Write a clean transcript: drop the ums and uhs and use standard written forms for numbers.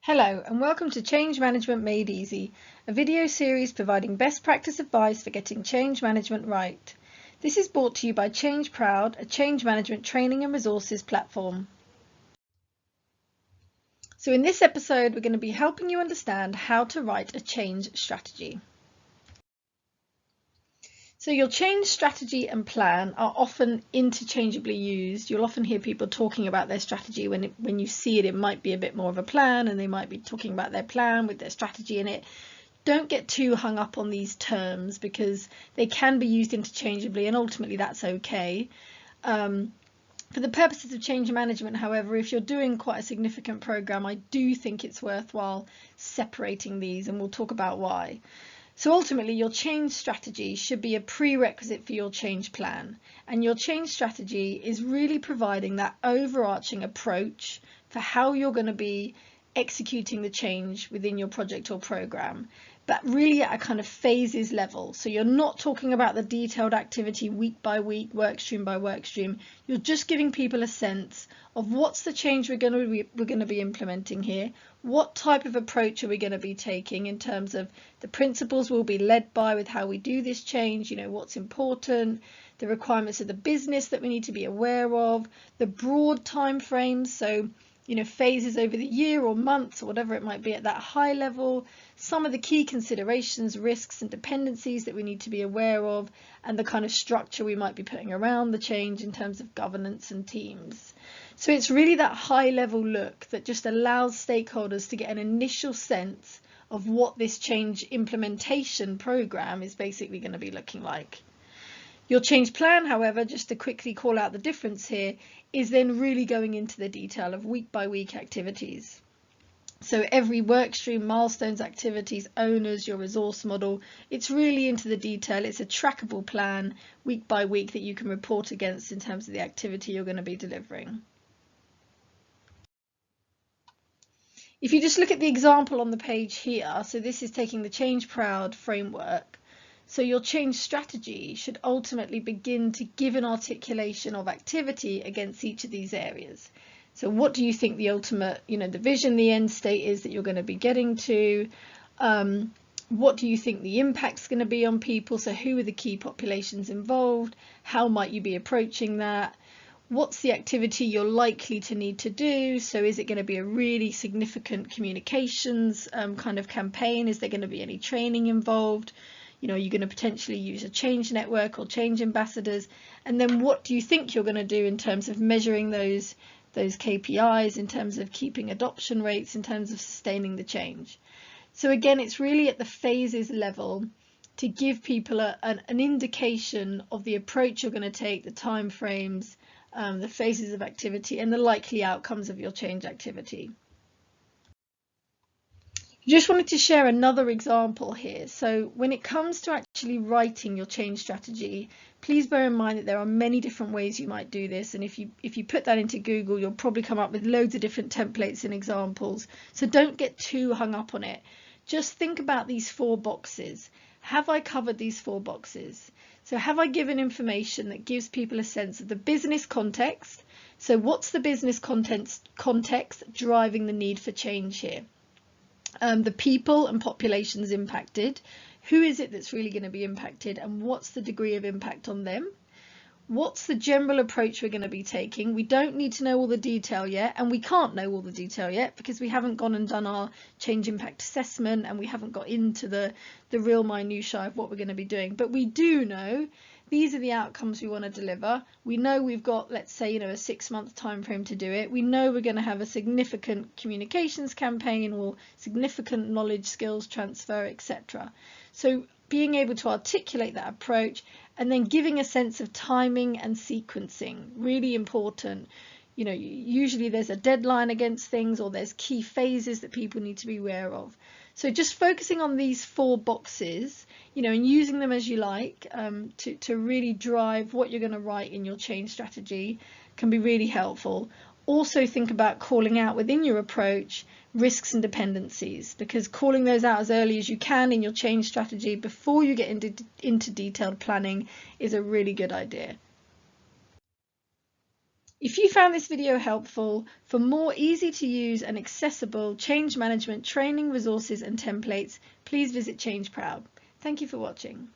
Hello and welcome to Change Management Made Easy, a video series providing best practice advice for getting change management right. This is brought to you by Change Proud, a change management training and resources platform. So in this episode, we're going to be helping you understand how to write a change strategy. So your change strategy and plan are often interchangeably used. You'll often hear people talking about their strategy when you see it, it might be a bit more of a plan, and they might be talking about their plan with their strategy in it. Don't get too hung up on these terms because they can be used interchangeably, and ultimately that's okay. For the purposes of change management, however, if you're doing quite a significant program, I do think it's worthwhile separating these, and we'll talk about why. So ultimately, your change strategy should be a prerequisite for your change plan. And your change strategy is really providing that overarching approach for how you're going to be executing the change within your project or program, but really at a kind of phases level. So you're not talking about the detailed activity week by week, work stream by work stream. You're just giving people a sense of what's the change we're going to be implementing here. What type of approach are we going to be taking in terms of the principles we'll be led by with how we do this change, what's important, the requirements of the business that we need to be aware of, the broad time frames, so phases over the year or months or whatever it might be at that high level, some of the key considerations, risks and dependencies that we need to be aware of, and the kind of structure we might be putting around the change in terms of governance and teams. So it's really that high level look that just allows stakeholders to get an initial sense of what this change implementation program is basically going to be looking like. Your change plan, however, just to quickly call out the difference here, is then really going into the detail of week by week activities. So every work stream, milestones, activities, owners, your resource model, it's really into the detail. It's a trackable plan week by week that you can report against in terms of the activity you're going to be delivering. If you just look at the example on the page here, so this is taking the Change Proud framework. So your change strategy should ultimately begin to give an articulation of activity against each of these areas. So what do you think the ultimate, the vision, the end state is that you're going to be getting to? What do you think the impact's going to be on people? So who are the key populations involved? How might you be approaching that? What's the activity you're likely to need to do? So is it going to be a really significant communications kind of campaign? Is there going to be any training involved? Are you going to potentially use a change network or change ambassadors? And then what do you think you're going to do in terms of measuring those KPIs, in terms of keeping adoption rates, in terms of sustaining the change? So again, it's really at the phases level to give people an indication of the approach you're going to take, the time frames, the phases of activity, and the likely outcomes of your change activity. Just wanted to share another example here. So when it comes to actually writing your change strategy, please bear in mind that there are many different ways you might do this. And if you put that into Google, you'll probably come up with loads of different templates and examples. So don't get too hung up on it. Just think about these 4 boxes. Have I covered these 4 boxes? So have I given information that gives people a sense of the business context? So what's the business context driving the need for change here? The people and populations impacted, who is it that's really going to be impacted, and what's the degree of impact on them? What's the general approach we're going to be taking? We don't need to know all the detail yet, and we can't know all the detail yet because we haven't gone and done our change impact assessment and we haven't got into the real minutiae of what we're going to be doing. But we do know these are the outcomes we want to deliver. We know we've got, let's say, a 6-month time frame to do it. We know we're going to have a significant communications campaign or significant knowledge skills transfer, etc. So being able to articulate that approach and then giving a sense of timing and sequencing, really important. Usually there's a deadline against things, or there's key phases that people need to be aware of. So just focusing on these 4 boxes, and using them as you like to really drive what you're going to write in your change strategy can be really helpful. Also think about calling out within your approach risks and dependencies, because calling those out as early as you can in your change strategy before you get into detailed planning is a really good idea. If you found this video helpful, for more easy to use and accessible change management training resources and templates, please visit Change Proud. Thank you for watching.